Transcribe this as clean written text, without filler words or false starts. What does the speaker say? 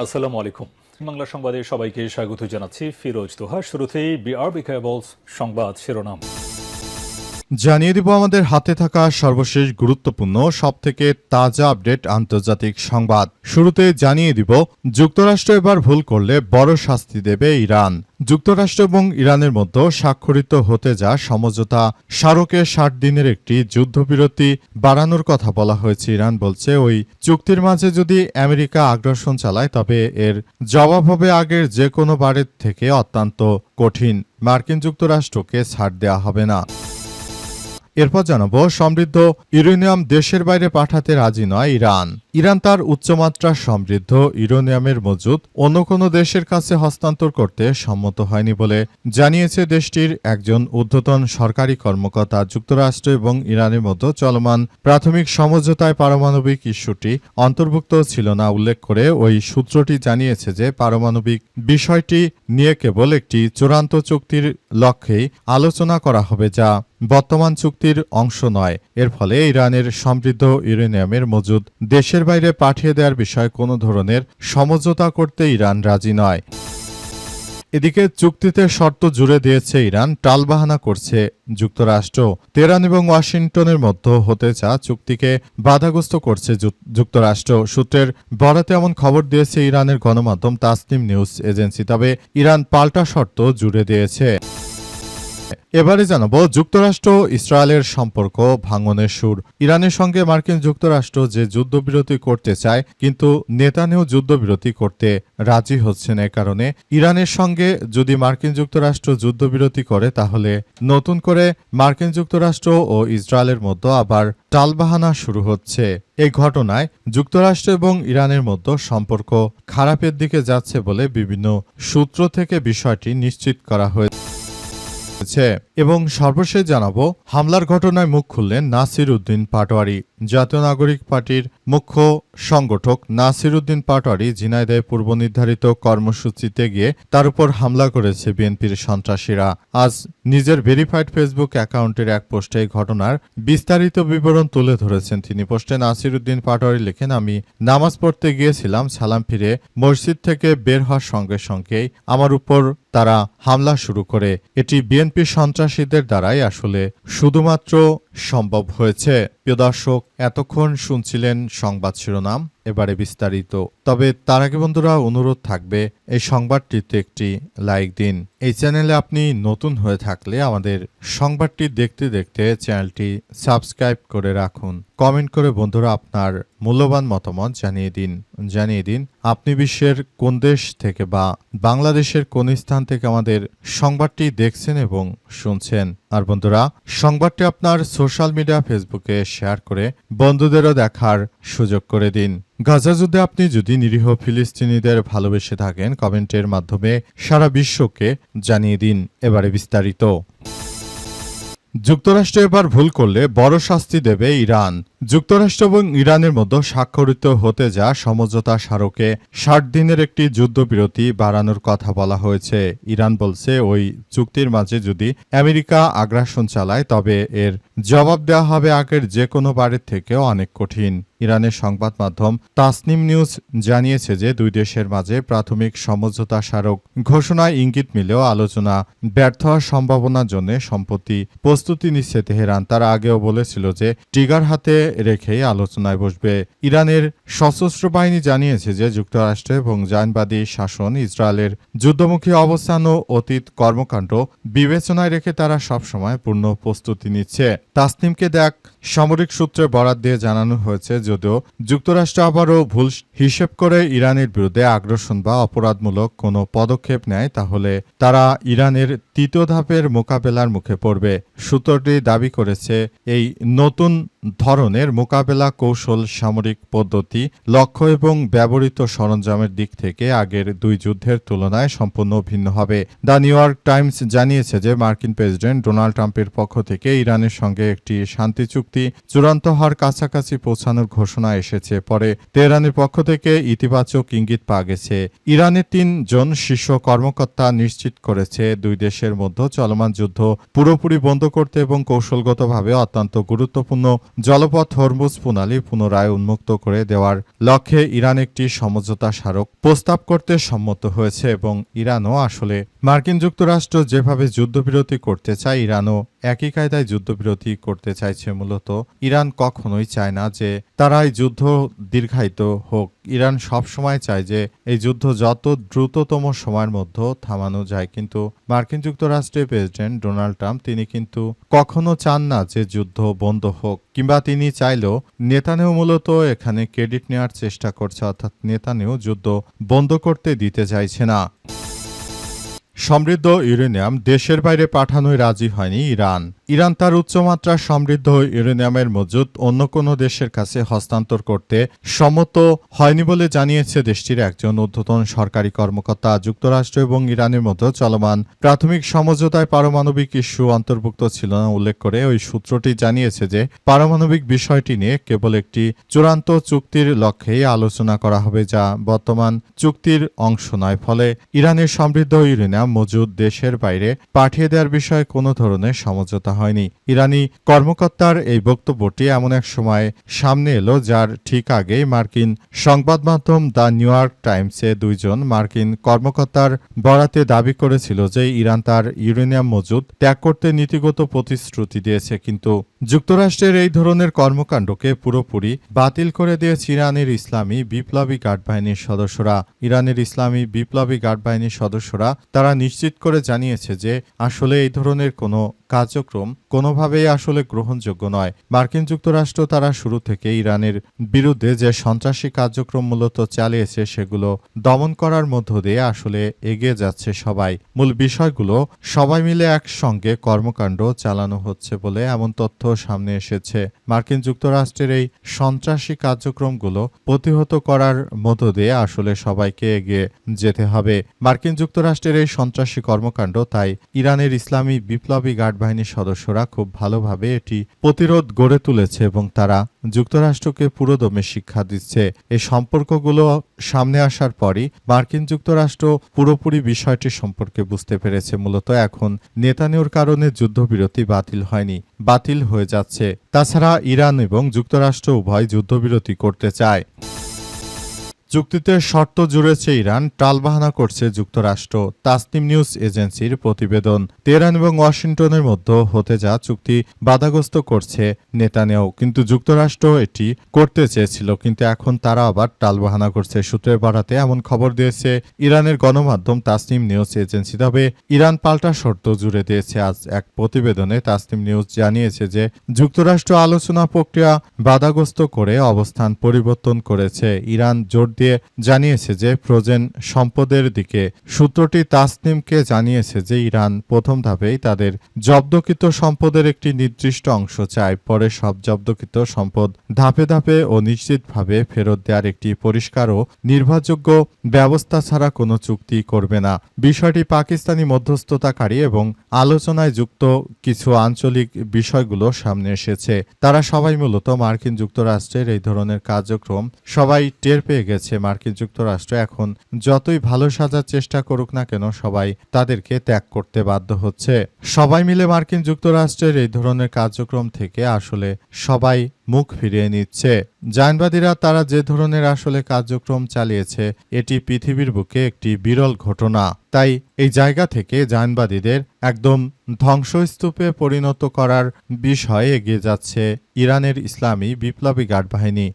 আসসালামু আলাইকুম। বাংলা সংবাদে সবাইকে স্বাগত জানাচ্ছি। ফিরোজ তোহা। শুরুতেই বিআরবি কেবলস সংবাদ শিরোনাম জানিয়ে দিব আমাদের হাতে থাকা সর্বশেষ গুরুত্বপূর্ণ সবথেকে তাজা আপডেট আন্তর্জাতিক সংবাদ। শুরুতে জানিয়ে দিব যুক্তরাষ্ট্র এবার ভুল করলে বড় শাস্তি দেবে ইরান। যুক্তরাষ্ট্র এবং ইরানের মধ্যে স্বাক্ষরিত হতে যা সমঝোতা স্মারকে ৬০ দিনের একটি যুদ্ধবিরতি বাড়ানোর কথা বলা হয়েছে। ইরান বলছে ওই চুক্তির মাঝে যদি আমেরিকা আগ্রাসন চালায় তবে এর জবাব হবে আগের যে কোনো বারের থেকে অত্যন্ত কঠিন। মার্কিন যুক্তরাষ্ট্রকে ছাড় দেওয়া হবে না। এরপর জানাবো সমৃদ্ধ ইউরেনিয়াম দেশের বাইরে পাঠাতে রাজি নয় ইরান। ইরান তার উচ্চমাত্রার সমৃদ্ধ ইউরেনিয়ামের মজুদ অন্য কোনো দেশের কাছে হস্তান্তর করতে সম্মত হয়নি বলে জানিয়েছে দেশটির একজন ঊর্ধ্বতন সরকারি কর্মকর্তা। যুক্তরাষ্ট্র এবং ইরানের মধ্যে চলমান প্রাথমিক সমঝোতায় পারমাণবিক ইস্যুটি অন্তর্ভুক্ত ছিল না উল্লেখ করে ওই সূত্রটি জানিয়েছে যে পারমাণবিক বিষয়টি নিয়ে কেবল একটি চূড়ান্ত চুক্তির লক্ষ্যেই আলোচনা করা হবে, যা বর্তমান চুক্তির অংশ নয়। এর ফলে ইরানের সমৃদ্ধ ইউরেনিয়ামের মজুদ দেশের বাইরে পাঠিয়ে দেওয়ার বিষয়ে কোনো ধরনের সমঝোতা করতে ইরান রাজি নয়। এদিকে চুক্তিতে শর্ত জুড়ে দিয়েছে ইরান, টালবাহানা করছে যুক্তরাষ্ট্র। তেহরান এবং ওয়াশিংটনের মধ্যে হতে চা চুক্তিকে বাধাগ্রস্ত করছে যুক্তরাষ্ট্র। সূত্রের বরাতে এমন খবর দিয়েছে ইরানের গণমাধ্যম তাসনিম নিউজ এজেন্সি। তবে ইরান পাল্টা শর্ত জুড়ে দিয়েছে। এবারে জানাবো যুক্তরাষ্ট্র ইসরায়েলের সম্পর্ক ভাঙনের সুর। ইরানের সঙ্গে মার্কিন যুক্তরাষ্ট্র যে যুদ্ধবিরতি করতে চায়, কিন্তু নেতানিয়াহু যুদ্ধবিরতি করতে রাজি হচ্ছে না। কারণে ইরানের সঙ্গে যদি মার্কিন যুক্তরাষ্ট্র যুদ্ধবিরতি করে তাহলে নতুন করে মার্কিন যুক্তরাষ্ট্র ও ইসরায়েলের মধ্যে আবার টালবাহানা শুরু হচ্ছে। এই ঘটনায় যুক্তরাষ্ট্র এবং ইরানের মধ্যে সম্পর্ক খারাপের দিকে যাচ্ছে বলে বিভিন্ন সূত্র থেকে বিষয়টি নিশ্চিত করা হয়েছে। এবং সর্বশেষ জানাবো হামলার ঘটনায় মুখ খুললেন নাসির উদ্দিন পাটোয়ারি। জাতীয় নাগরিক পার্টির মুখ্য সংগঠক নাসির উদ্দিন পাটোয়ারি ঝিনাইদহে পূর্বনির্ধারিত কর্মসূচিতে গিয়ে তার উপর হামলা করেছে বিএনপির সন্ত্রাসীরা। আজ নিজের ভেরিফাইড ফেসবুক অ্যাকাউন্টের এক পোস্টে এই ঘটনার বিস্তারিত বিবরণ তুলে ধরেছেন তিনি। পোস্টে নাসির উদ্দিন পাটোয়ারি লেখেন, আমি নামাজ পড়তে গিয়েছিলাম, সালাম ফিরে মসজিদ থেকে বের হওয়ার সঙ্গে সঙ্গেই আমার উপর তারা হামলা শুরু করে। এটি বিএনপি সন্ত্রাসীদের দ্বারাই আসলে শুধুমাত্র সম্ভব হয়েছে। প্রিয় দর্শক, এতক্ষণ শুনছিলেন সংবাদ শিরোনাম, এবারে বিস্তারিত। তবে তার আগে বন্ধুরা অনুরোধ থাকবে এই সংবাদটিতে একটি লাইক দিন। এই চ্যানেলে আপনি নতুন হয়ে থাকলে আমাদের সংবাদটি দেখতে দেখতে চ্যানেলটি সাবস্ক্রাইব করে রাখুন। কমেন্ট করে বন্ধুরা আপনার মূল্যবান মতামত জানিয়ে দিন আপনি বিশ্বের কোন দেশ থেকে বা বাংলাদেশের কোন স্থান থেকে আমাদের সংবাদটি দেখছেন এবং শুনছেন। আর বন্ধুরা, সংবাদটি আপনার সোশ্যাল মিডিয়া ফেসবুকে শেয়ার করে বন্ধুদেরও দেখার সুযোগ করে দিন। গাজা যুদ্ধে আপনি যদি নিরীহ ফিলিস্তিনিদের ভালোবেসে থাকেন, কমেন্টের মাধ্যমে সারা বিশ্বকে জানিয়ে দিন। এবারে বিস্তারিত। যুক্তরাষ্ট্র এবার ভুল করলে বড় শাস্তি দেবে ইরান। যুক্তরাষ্ট্র এবং ইরানের মধ্যে স্বাক্ষরিত হতে যা সমঝোতা স্মারকে ৬০ দিনের একটি যুদ্ধবিরতি বাড়ানোর কথা বলা হয়েছে। ইরান বলছে ওই চুক্তির মাঝে যদি আমেরিকা আগ্রাসন চালায় তবে এর জবাব দেওয়া হবে আগের যে কোনো বারের থেকেও অনেক কঠিন। ইরানের সংবাদ মাধ্যম তাসনিম নিউজ জানিয়েছে যে দুই দেশের মাঝে প্রাথমিক সমঝোতা স্মারক ঘোষণায় ইঙ্গিত মিলেও আলোচনা ব্যর্থ হওয়ার সম্ভাবনার জন্য সম্প্রতি প্রস্তুতি নিচ্ছে তেহরান। তারা আগেও বলেছিল যে ট্রিগার হাতে রেখেই আলোচনায় বসবে। ইরানের সশস্ত্র বাহিনী জানিয়েছে যে যুক্তরাষ্ট্র এবং জায়নবাদী শাসন ইসরায়েলের যুদ্ধমুখী অবস্থান ও অতীত কর্মকাণ্ড বিবেচনায় রেখে তারা সবসময় পূর্ণ প্রস্তুতি নিচ্ছে। তাসনিমকে দেখ সামরিক সূত্রে বরাত দিয়ে জানানো হয়েছে, যদিও যুক্তরাষ্ট্র আবারও ভুল হিসেব করে ইরানের বিরুদ্ধে আগ্রাসন বা অপরাধমূলক কোনো পদক্ষেপ নেয় তাহলে তারা ইরানের তৃতীয় ধাপের মোকাবেলার মুখে পড়বে। সূত্রটি দাবি করেছে এই নতুন ধরনের মোকাবেলা কৌশল সামরিক পদ্ধতি, লক্ষ্য এবং ব্যবহৃত সরঞ্জামের দিক থেকে আগের দুই যুদ্ধের তুলনায় সম্পূর্ণ ভিন্ন হবে। দ্য নিউ ইয়র্ক টাইমস জানিয়েছে যে মার্কিন প্রেসিডেন্ট ডোনাল্ড ট্রাম্পের পক্ষ থেকে ইরানের সঙ্গে একটি শান্তি চুক্তি চুক্তি চূড়ান্ত হওয়ার কাছাকাছি পৌঁছানোর ঘোষণা এসেছে। পরে তেহরানের পক্ষ থেকে ইতিবাচক ইঙ্গিত পাওয়া গেছে। ইরানের ৩ জন শীর্ষ কর্মকর্তা নিশ্চিত করেছে দুই দেশের মধ্যে চলমান যুদ্ধ পুরোপুরি বন্ধ করতে এবং কৌশলগতভাবে অত্যন্ত গুরুত্বপূর্ণ জলপথ হরমুজ প্রণালী পুনরায় উন্মুক্ত করে দেওয়ার লক্ষ্যে ইরান একটি সমঝোতা স্মারক প্রস্তাব করতে সম্মত হয়েছে এবং ইরানও আসলে মার্কিন যুক্তরাষ্ট্র যেভাবে যুদ্ধবিরতি করতে চায় ইরানও একই কায়দায় যুদ্ধবিরতি করতে চাইছে। মূলত ইরান কখনোই চায় না যে তারা এই যুদ্ধ দীর্ঘায়িত হোক। ইরান সবসময় চায় যে এই যুদ্ধ যত দ্রুততম সময়ের মধ্যে থামানো যায়, কিন্তু মার্কিন যুক্তরাষ্ট্রের প্রেসিডেন্ট ডোনাল্ড ট্রাম্প তিনি কিন্তু কখনো চান না যে যুদ্ধ বন্ধ হোক, কিংবা তিনি চাইলেও নেতানিয়াহু মূলত এখানে ক্রেডিট নেওয়ার চেষ্টা করছে, অর্থাৎ নেতানিয়াহু যুদ্ধ বন্ধ করতে দিতে চাইছে না। সমৃদ্ধ ইউরেনিয়াম দেশের বাইরে পাঠানোয় রাজি হয়নি ইরান। ইরান তার উচ্চমাত্রা সমৃদ্ধ ইউরেনিয়ামের মজুদ অন্য কোনো দেশের কাছে হস্তান্তর করতে সম্মত হয়নি বলে জানিয়েছে দেশটির একজন ঊর্ধ্বতন সরকারি কর্মকর্তা। যুক্তরাষ্ট্র এবং ইরানের মধ্যে চলমান প্রাথমিক সমঝোতায় পারমাণবিক ইস্যু অন্তর্ভুক্ত ছিল না উল্লেখ করে ওই সূত্রটি জানিয়েছে যে পারমাণবিক বিষয়টি নিয়ে কেবল একটি চূড়ান্ত চুক্তির লক্ষ্যেই আলোচনা করা হবে, যা বর্তমান চুক্তির অংশ নয়। ফলে ইরানের সমৃদ্ধ ইউরেনিয়াম মজুদ দেশের বাইরে পাঠিয়ে দেওয়ার বিষয়ে কোনো ধরনের সমঝোতা হয়নি। ইরানি কর্মকর্তার এই বক্তব্যটি এমন এক সময় সামনে এলো যার ঠিক আগেই মার্কিন সংবাদ মাধ্যম দ্য নিউ ইয়র্ক টাইমসে 2 জন মার্কিন কর্মকর্তার বরাতে দাবি করেছিল যে ইরান তার ইউরেনিয়াম মজুদ ত্যাগ করতে নীতিগত প্রতিশ্রুতি দিয়েছে, কিন্তু যুক্তরাষ্ট্রের এই ধরনের কর্মকাণ্ডকে পুরোপুরি বাতিল করে দিয়েছে ইরানের ইসলামী বিপ্লবী গার্ড বাহিনীর সদস্যরা। ইরানের ইসলামী বিপ্লবী গার্ড বাহিনীর সদস্যরা তারা নিশ্চিত করে জানিয়েছে যে আসলে এই ধরনের কোনো কার্যক্রম কোনোভাবেই আসলে গ্রহণযোগ্য নয়। মার্কিন যুক্তরাষ্ট্র তারা শুরু থেকে ইরানের বিরুদ্ধে যে সন্ত্রাসী কার্যক্রম মূলত চালিয়েছে সেগুলো দমন করার মধ্য দিয়ে আসলে এগিয়ে যাচ্ছে সবাই। মূল বিষয়গুলো সবাই মিলে একসঙ্গে কর্মকাণ্ড চালানো হচ্ছে বলে এমন তথ্য সামনে এসেছে। মার্কিন যুক্তরাষ্ট্রের এই সন্ত্রাসী কার্যক্রমগুলো প্রতিহত করার মধ্য দিয়ে আসলে সবাইকে এগিয়ে যেতে হবে। মার্কিন যুক্তরাষ্ট্রের এই সন্ত্রাসী কর্মকাণ্ড তাই ইরানের ইসলামী বিপ্লবী গার্ড বাহিনীর সদস্যরা খুব ভালোভাবে এটি প্রতিরোধ গড়ে তুলেছে এবং তারা যুক্তরাষ্ট্রকে পুরোদমে শিক্ষা দিচ্ছে। এই সম্পর্কগুলো সামনে আসার পরই মার্কিন যুক্তরাষ্ট্র পুরোপুরি বিষয়টি সম্পর্কে বুঝতে পেরেছে। মূলত এখন নেতানিয়াহুর কারণে যুদ্ধবিরতি বাতিল হয়নি, বাতিল হয়ে যাচ্ছে। তাছাড়া ইরান এবং যুক্তরাষ্ট্র উভয় যুদ্ধবিরতি করতে চায়। চুক্তিতে শর্ত জুড়েছে ইরান, টালবাহানা করছে যুক্তরাষ্ট্র। তাসনিম নিউজ এজেন্সির প্রতিবেদন। তেহরান এবং ওয়াশিংটনের মধ্যে হতে যা চুক্তি বাধাগ্রস্ত করছে নেতানিয়াহু, কিন্তু যুক্তরাষ্ট্র এটি করতে চেয়েছিল, কিন্তু এখন তারা আবার টালবাহানা করছে। সূত্রের বরাতে এমন খবর দিয়েছে ইরানের গণমাধ্যম তাসনিম নিউজ এজেন্সি। তবে ইরান পাল্টা শর্ত জুড়ে দিয়েছে। আজ এক প্রতিবেদনে তাসনিম নিউজ জানিয়েছে যে যুক্তরাষ্ট্র আলোচনা প্রক্রিয়া বাধাগ্রস্ত করে অবস্থান পরিবর্তন করেছে। ইরান জোর দিয়ে জানিয়েছে যে ফ্রোজেন সম্পদের দিকে। সূত্রটি তাসনিমকে জানিয়েছে যে ইরান প্রথম ধাপেই তাদের জব্দকৃত সম্পদের একটি নির্দিষ্ট অংশ চায়, পরে সব জব্দকৃত সম্পদ ধাপে ধাপে ও নিশ্চিতভাবে ফেরত দেওয়ার একটি পরিষ্কার ও নির্ভরযোগ্য ব্যবস্থা ছাড়া কোনো চুক্তি করবে না। বিষয়টি পাকিস্তানি মধ্যস্থতাকারী এবং আলোচনায় যুক্ত কিছু আঞ্চলিক বিষয়গুলো সামনে এসেছে। তারা সবাই মূলত মার্কিন যুক্তরাষ্ট্রের এই ধরনের কার্যক্রম সবাই টের পেয়ে গেছে। মার্কিন যুক্তরাষ্ট্র এখন যতই ভালো সাজার চেষ্টা করুক না কেন সবাই তাদেরকে ত্যাগ করতে বাধ্য হচ্ছে। সবাই মিলে মার্কিন যুক্তরাষ্ট্রের এই ধরনের কার্যক্রম থেকে আসলে সবাই মুখ ফিরিয়ে নিচ্ছে। জায়নবাদীরা তারা যে ধরনের আসলে কার্যক্রম চালিয়েছে এটি পৃথিবীর বুকে একটি বিরল ঘটনা। তাই এই জায়গা থেকে জায়নবাদীদের একদম ধ্বংসস্তূপে পরিণত করার বিষয়ে এগিয়ে যাচ্ছে ইরানের ইসলামী বিপ্লবী গার্ড বাহিনী।